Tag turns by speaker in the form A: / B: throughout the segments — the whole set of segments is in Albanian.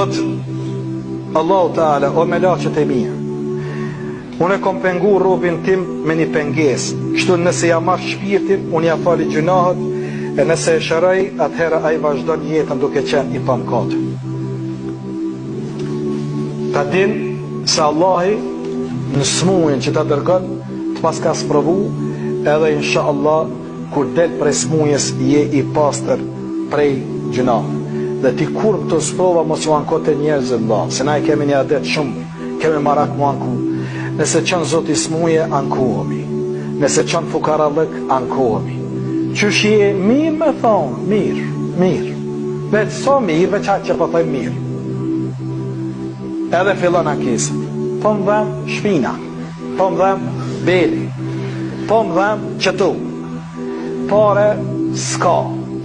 A: Thot Allahu Teala, o melaqet e mia, unë e kom pengu robin tim me një penges, kështu nëse ja marrë shpirtin, unë ja fali gjunahet, e nëse e shëraj, atëhera ai vazhdon jetën duke qenë i pamkat. Ta din se Allahi në smujën që ta dërgon të pas ka sprovu, edhe insha Allah kur del prej smujës je i pastër prej gjunahet. Dhe ti kur të sprova mos u ankote njerëzit Allah, se na i kemi një adet shumë, kemi marak mu anku. Nëse qënë zoti smuje, ankohemi. Nëse qënë fukarallëk, ankohemi. Qysh je mirë me thonë, mirë. Veç so mirë, veç aqë që po thoj mirë. Edhe fillon ankesët. Po më dhem shpina, po më dhem beli, po më dhem qëtu. Pare s'ka,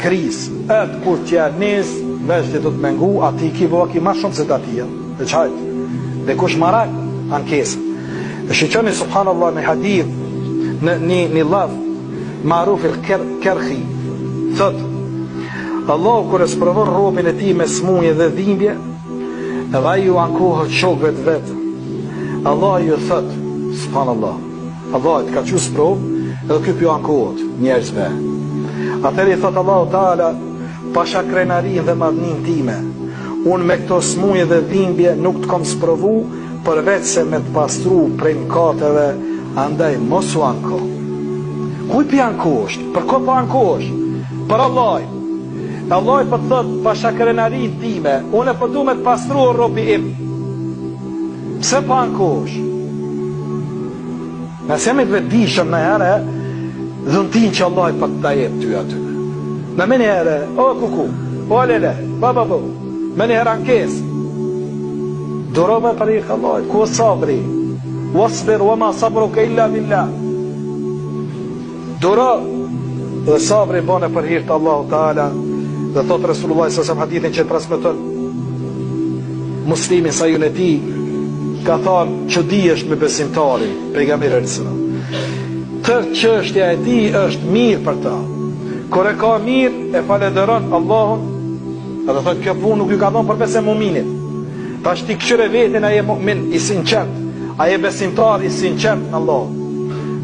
A: kriz, edhe kur t'ja njës, veç të të mengu, ati ki bëva ki ma shumë se të atia, veç hajtë. Dhe kush marak, ankesët. E shqyqoni subhanallah në hadith, në një lav, maruf il kerhi, thot, Allah kur e sprovon robin e ti me smuje dhe dhimbje, edhe a ju ankohët shokve të vetë, Allah ju thot, subhanallah, Allah të ka që sprov, edhe këp ju ankohët njerëzve. Atëri thot Allah Teala, pasha krenarin dhe madnin time, unë me këto smuje dhe dhimbje nuk të kom sprovu, përveç se me të pastru prej mkateve, andaj mos u anko. Kuj pi ankosh? Për ko po ankosh? Për Allah. Allah për të thot pasha krenarin time, unë e përdu me të pastru o robi im. Pse po ankosh? Nëse jam i të vedishëm në herë, dhëntin që Allah për të dajem ty aty. Në me një herë, o kuku, o lele, baba bu, me një herë ankes. Duro me për ikë Allah, ku sabri, wasbir, wama sabru ke illa billah. Duro, dhe sabri bane për hirtë Allahu Teala, dhe thot Resulullah sësëm hadithin që transmeton muslimin sa ju në ti, ka thonë që di është me besimtari, pejgamberi rësëra. Tërë çështja e ti është mirë për ta. Kër e ka mirë, e falenderon Allahun, edhe thot kjo punë nuk ju ka thonë përvese muminit. Ta është ti këshyre vetin a je mu'min i sinqert, a je besimtar i sinqert në Allah.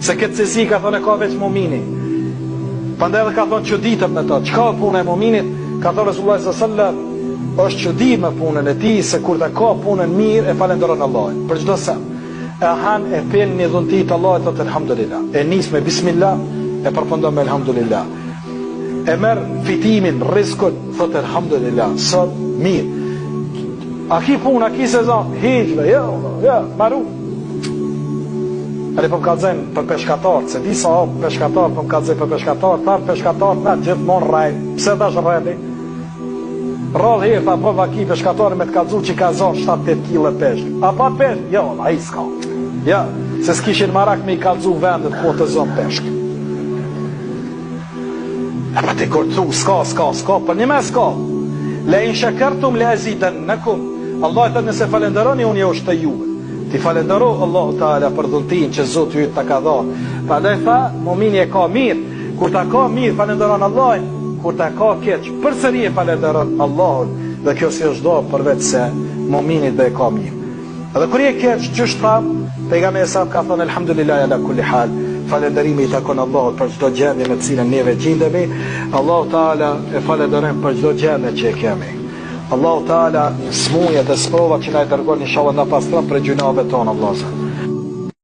A: Se këtë sesi ka thonë e ka veç mu'mini. Pande edhe ka thonë që ditëm në ta, qka punë e mu'minit, ka thonë Resulullah s.a.s. është që di me punën e ti, se kur të ka punën mirë e falenderon Allah. Për çdo sen, e han e pen një dhuntit Allah e thotë elhamdulillah. E nis me bismillah, e përfundon me elhamdulillah. E merë fitimin, rizkun, thotë elhamdulillah, sot mirë. A ki pun, a ki sezon, heqve, ja, maru. Edhe për më kalëzhen për peshkatarët, se disa peshkatarët për më kalëzhen për peshkatarët, tarë peshkatarët në gjithmonë rajnë. Pse dash rajnë? Rrallë herë, ta përva ki peshkatarët me të kalëzu që ka zonë 7-8 kg peshk. A pa peshk? Ja, a i s'ka. Ja, se s'kishin marak me i kalëzu vendet ku të zonë peshk. E pa ti kërtu, s'ka, për një me s'ka. Le in shakartum le azidannakum. Allah e thëtë nëse falenderoni unë jo është të juve. Ti falendero Allah Teala për dhuntin që Zotë ju të ka dha. Pa dhe tha, mumini e ka mirë. Kur ta ka mirë, falenderon Allahin. Kur ta ka keq, përsëri e falenderon Allahun. Dhe kjo si është do përveç se mumini dhe e ka mirë. Edhe kur je keq, qështë tham, pejgamberi sa ka thonë elhamdulillah ala kulli hal. Falenderimi i takon Allahut për çdo gjendje në të cilën neve gjendemi. Allahu Teala e falenderojmë për çdo gjendje që e kemi. Allahu Teala smuje dhe sprova që na e dërgon inshallah na pastron për gjunave tona, Allahu.